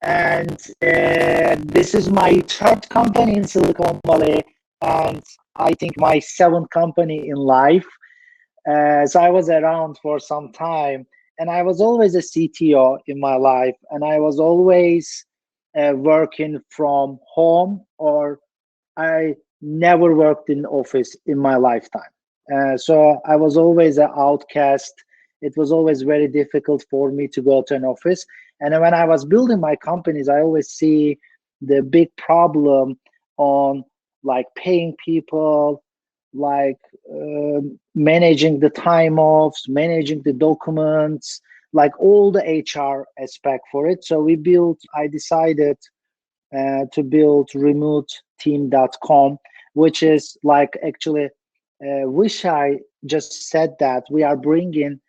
And this is my third company in Silicon Valley, and I think my seventh company in life. So I was around for some time, and I was always a CTO in my life, and I was always working from home, or I never worked in office in my lifetime. So I was always an outcast. It was always very difficult for me to go to an office. And when I was building my companies, I always see the big problem on like paying people, like managing the time offs, managing the documents, like all the HR aspect for it. So I decided to build remoteteam.com, which is like actually, wish I just said that we are bringing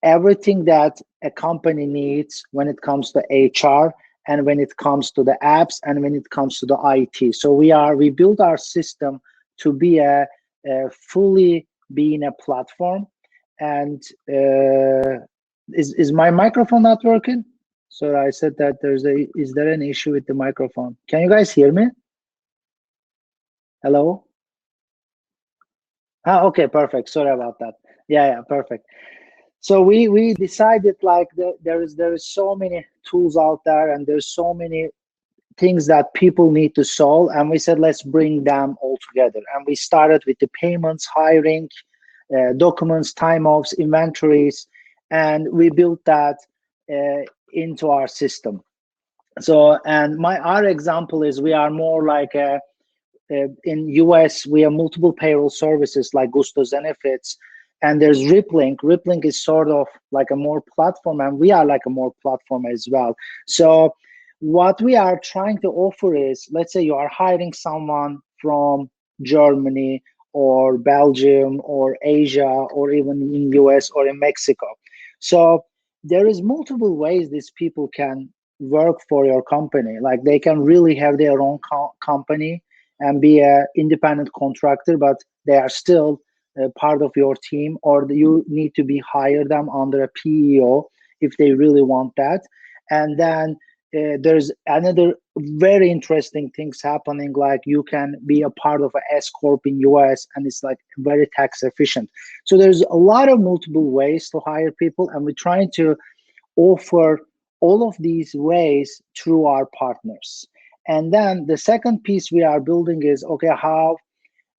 everything that a company needs when it comes to HR and when it comes to the apps and when it comes to the IT. So we build our system to be a fully being a platform. And is my microphone not working? So I said that is there an issue with the microphone? Can you guys hear me? Hello? Okay, perfect. Sorry about that. Yeah, perfect. So we decided like there is so many tools out there, and there's so many things that people need to solve, and we said let's bring them all together. And we started with the payments, hiring, documents, time offs, inventories, and we built that into our system. So, and our example is we are more like in US, we have multiple payroll services like Gusto Zenefits, and there's Rippling. Rippling is sort of like a more platform, and we are like a more platform as well. So what we are trying to offer is, let's say you are hiring someone from Germany or Belgium or Asia or even in US or in Mexico. So there is multiple ways these people can work for your company. Like they can really have their own company and be an independent contractor, but they are still part of your team, or you need to be hire them under a PEO if they really want that. And then there's another very interesting things happening, like you can be a part of a S Corp in US, and it's like very tax efficient. So there's a lot of multiple ways to hire people, and we're trying to offer all of these ways through our partners. And then the second piece we are building is, okay, how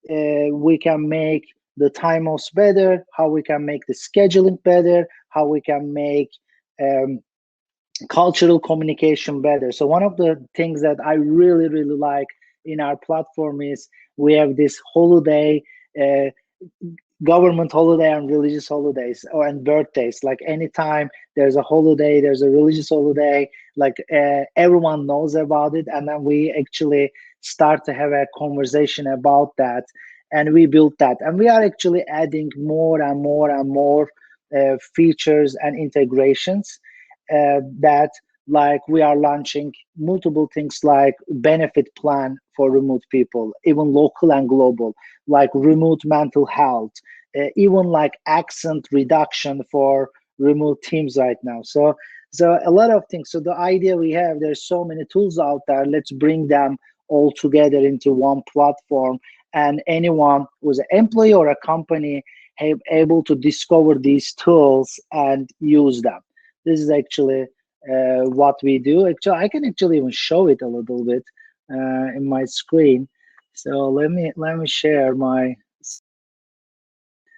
we can make the time offs better, how we can make the scheduling better, how we can make cultural communication better. So one of the things that I really, really like in our platform is we have this holiday, government holiday and religious holidays, and birthdays. Like anytime there's a holiday, there's a religious holiday, like everyone knows about it. And then we actually start to have a conversation about that. And we built that. And we are actually adding more and more and more features and integrations that, like we are launching multiple things like benefit plan for remote people, even local and global, like remote mental health, even like accent reduction for remote teams right now. So a lot of things. So the idea we have, there's so many tools out there. Let's bring them all together into one platform, and anyone who's an employee or a company able to discover these tools and use them. This is actually what we do. Actually, I can actually even show it a little bit in my screen. So let me share my.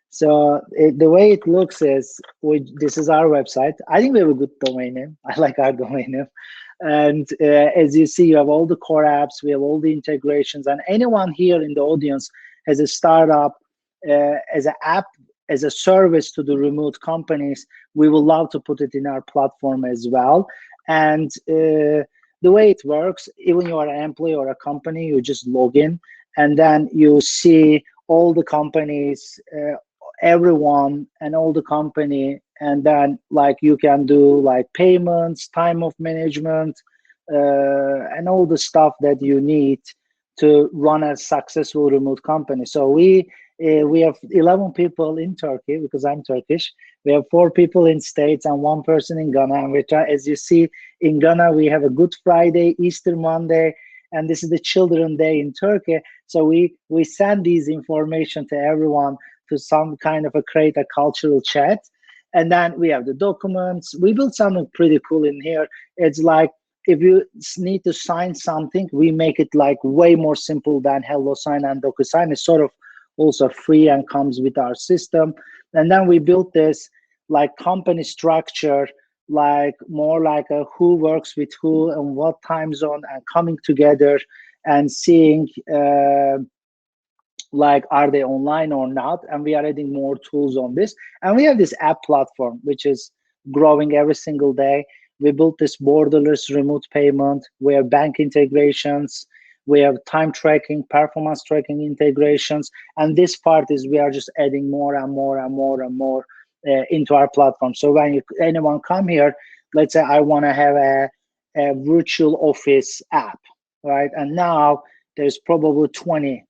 So the way it looks is, this is our website. I think we have a good domain name. I like our domain name. And as you see, you have all the core apps, we have all the integrations, and anyone here in the audience has a startup as an app, as a service to the remote companies, we will love to put it in our platform as well. And the way it works, even you are an employee or a company, you just log in, and then you see all the companies, everyone and all the company, and then like you can do like payments, time of management, and all the stuff that you need to run a successful remote company. So we We have 11 people in Turkey because I'm Turkish. We have 4 people in States and 1 person in Ghana. And we try, as you see, in Ghana, we have a Good Friday, Easter Monday, and this is the Children Day in Turkey. So we send these information to everyone to some kind of create a cultural chat. And then we have the documents. We built something pretty cool in here. It's like, if you need to sign something, we make it like way more simple than HelloSign and DocuSign. It's sort of also free and comes with our system. And then we built this like company structure, like more like a who works with who and what time zone, and coming together and seeing like are they online or not. And we are adding more tools on this. And we have this app platform which is growing every single day. We built this borderless remote payment. We have bank integrations. We have time tracking, performance tracking integrations. And this part is we are just adding more and more and more and more into our platform. So when anyone come here, let's say I want to have a virtual office app, right? And now there's probably 20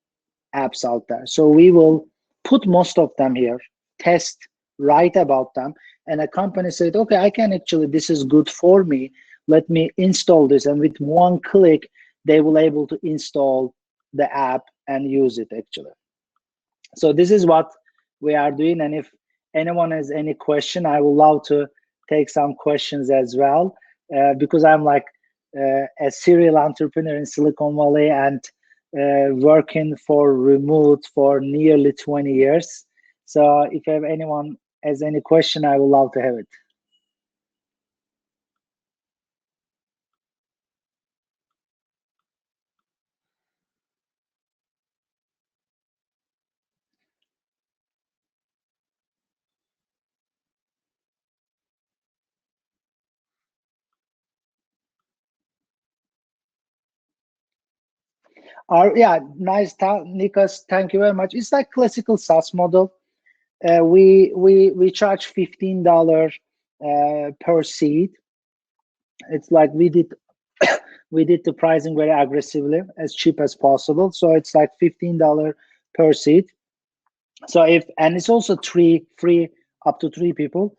apps out there. So we will put most of them here, test, write about them, and a company said, okay, I can actually, this is good for me. Let me install this. And with one click, they will able to install the app and use it actually. So this is what we are doing. And if anyone has any question, I would love to take some questions as well, because I'm like a serial entrepreneur in Silicon Valley and working for remote for nearly 20 years. So if anyone has any question, I would love to have it. Yeah, nice, Nikos. Thank you very much. It's like classical SaaS model. We charge $15 per seat. It's like we did the pricing very aggressively, as cheap as possible. So it's like $15 per seat. So and it's also free up to 3 people.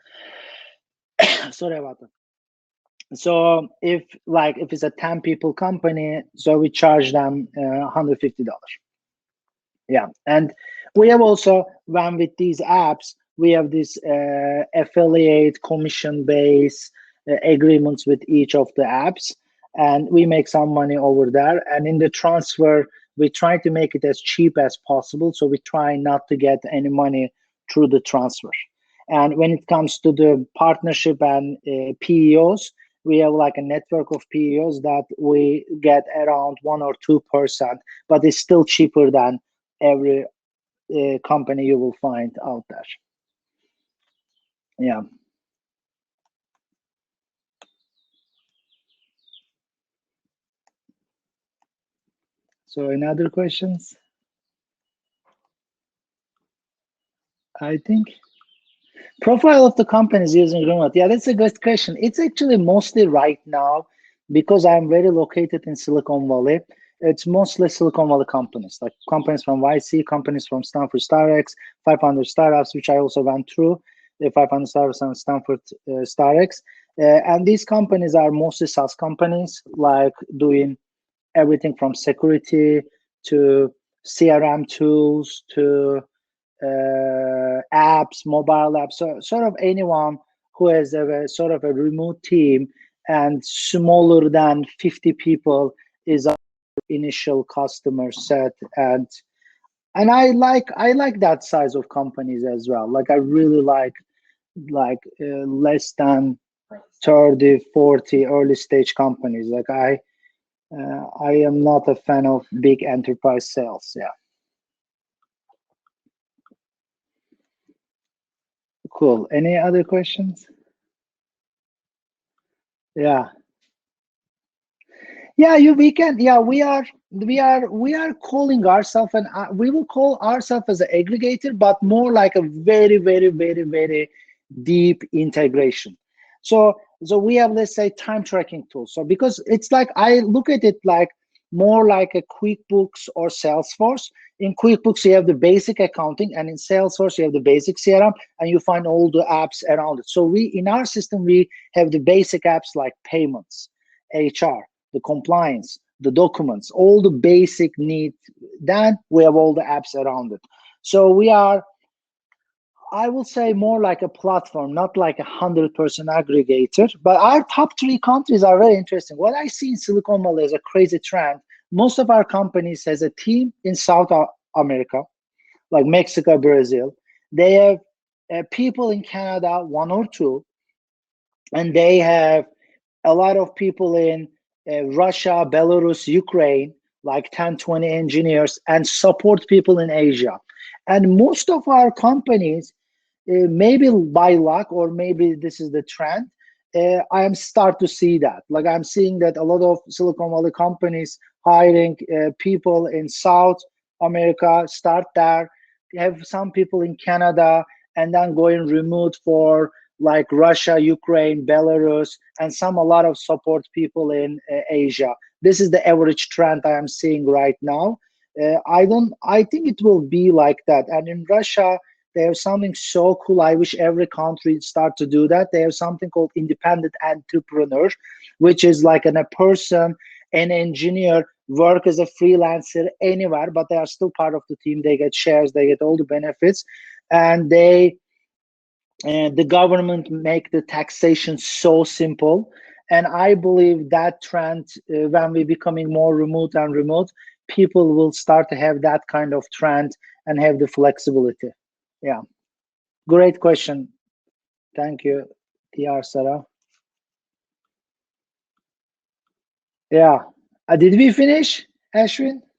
Sorry about that. So if it's a 10 people company, so we charge them $150. Yeah, and we have also, when with these apps, we have this affiliate commission based agreements with each of the apps, and we make some money over there. And in the transfer, we try to make it as cheap as possible. So we try not to get any money through the transfer. And when it comes to the partnership and PEOs, we have like a network of PEOs that we get around 1 or 2%, but it's still cheaper than every company you will find out there. Yeah. So any other questions? I think profile of the companies using remote. Yeah, that's a good question. It's actually mostly right now, because I'm very located in Silicon Valley. It's mostly Silicon Valley companies, like companies from YC, companies from Stanford StarX, 500 startups, which I also went through, the 500 startups and Stanford StarX. And these companies are mostly SaaS companies, like doing everything from security to CRM tools to apps, mobile apps. So sort of anyone who has a sort of a remote team and smaller than 50 people is our initial customer set. And I like that size of companies as well. Like I really like less than 30, 40 early stage companies. Like I am not a fan of big enterprise sales. Yeah. Cool. Any other questions? Yeah. Yeah, we can. Yeah, we are calling ourselves, and we will call ourselves as an aggregator, but more like a very, very, very, very deep integration. So we have, let's say, time tracking tools. So because it's like I look at it like more like a QuickBooks or Salesforce. In QuickBooks, you have the basic accounting, and in Salesforce, you have the basic CRM, and you find all the apps around it. So we, in our system, we have the basic apps like payments, HR, the compliance, the documents, all the basic needs. Then we have all the apps around it. So we are, I will say, more like a platform, not like 100% aggregator. But our top 3 countries are very interesting. What I see in Silicon Valley is a crazy trend. Most of our companies has a team in South America, like Mexico, Brazil. They have people in Canada, 1 or 2, and they have a lot of people in Russia, Belarus, Ukraine, like 10, 20 engineers, and support people in Asia. And most of our companies, maybe by luck or maybe this is the trend, I am start to see that. Like I'm seeing that a lot of Silicon Valley companies hiring people in South America, start there, have some people in Canada, and then going remote for like Russia, Ukraine, Belarus, and a lot of support people in Asia. This is the average trend I am seeing right now. I think it will be like that. And in Russia, they have something so cool. I wish every country start to do that. They have something called independent entrepreneur, which is like a person, an engineer, work as a freelancer anywhere, but they are still part of the team. They get shares, they get all the benefits, and the government make the taxation so simple. And I believe that trend, when we becoming more remote and remote, people will start to have that kind of trend and have the flexibility. Yeah, great question. Thank you, TR Sarah. Yeah, did we finish, Ashwin?